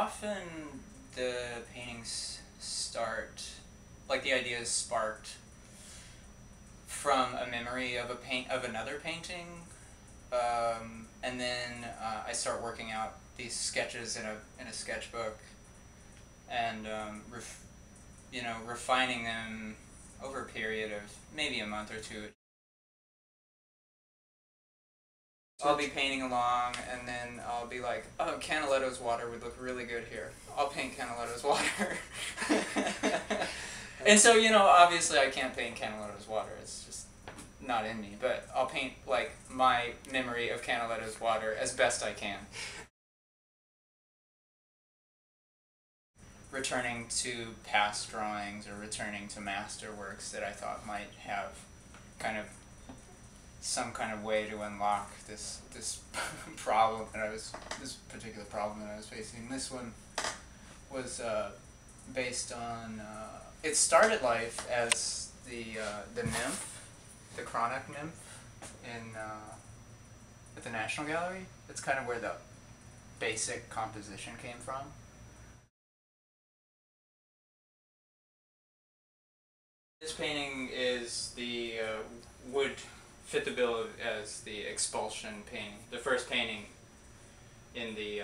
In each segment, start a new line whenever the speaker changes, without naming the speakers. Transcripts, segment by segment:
often the paintings start, like the idea is sparked from a memory of another painting, and then I start working out these sketches in a sketchbook, and refining them over a period of maybe a month or two. I'll be painting along, and then I'll be like, oh, Canaletto's water would look really good here. I'll paint Canaletto's water. And so, obviously I can't paint Canaletto's water. It's just not in me. But I'll paint, like, my memory of Canaletto's water as best I can. Returning to past drawings or returning to masterworks that I thought might have kind of some kind of way to unlock this problem this particular problem that I was facing. This one was based on it started life as the nymph, the chronic nymph at the National Gallery. That's kind of where the basic composition came from. This painting is the would fit the bill as the expulsion painting, the first painting in the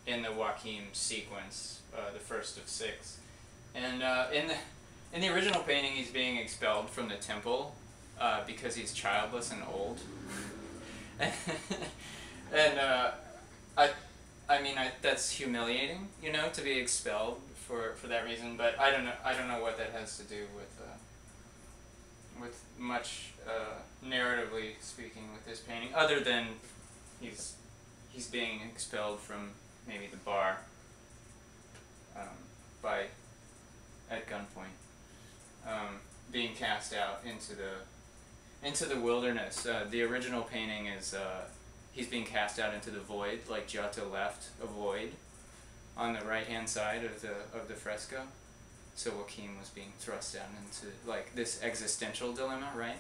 Joachim sequence, the first of 6. And in the original painting, he's being expelled from the temple because he's childless and old. And I mean that's humiliating, to be expelled for that reason. But I don't know what that has to do with much narratively speaking with this painting, other than he's being expelled from maybe the bar at gunpoint, being cast out into the wilderness. The original painting is he's being cast out into the void, like Giotto left a void on the right hand side of the fresco. So Joachim was being thrust down into like this existential dilemma, right?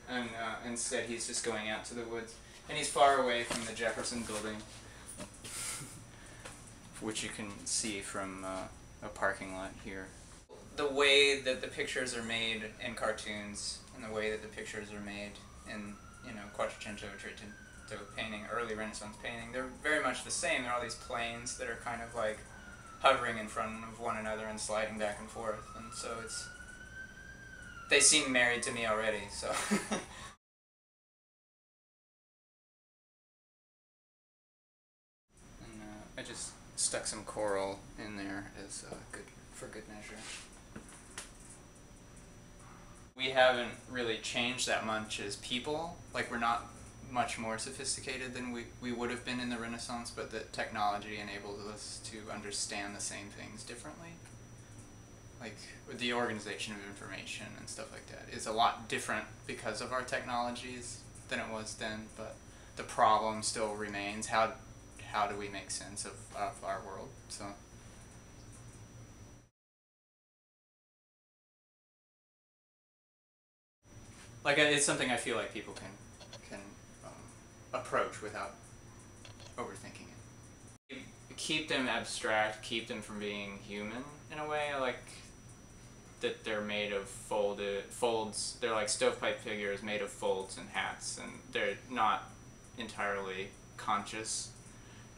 And instead he's just going out to the woods, and he's far away from the Jefferson Building, which you can see from a parking lot here. The way that the pictures are made in cartoons, and the way that the pictures are made in Quattrocento or Trecento painting, early Renaissance painting, they're very much the same. There are all these planes that are kind of like hovering in front of one another and sliding back and forth, and so they seem married to me already, so. And I just stuck some coral in there as for good measure. We haven't really changed that much as people. Like, we're not much more sophisticated than we would have been in the Renaissance, but the technology enables us to understand the same things differently. Like, with the organization of information and stuff like that is a lot different because of our technologies than it was then, but the problem still remains. How do we make sense of our world? So. Like, it's something I feel like people can approach without overthinking it. Keep them abstract, keep them from being human in a way, like that they're made of folds, they're like stovepipe figures made of folds and hats, and they're not entirely conscious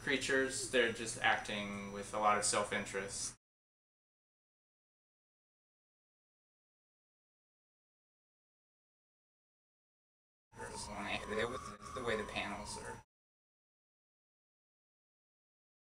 creatures, they're just acting with a lot of self-interest. The way the panels are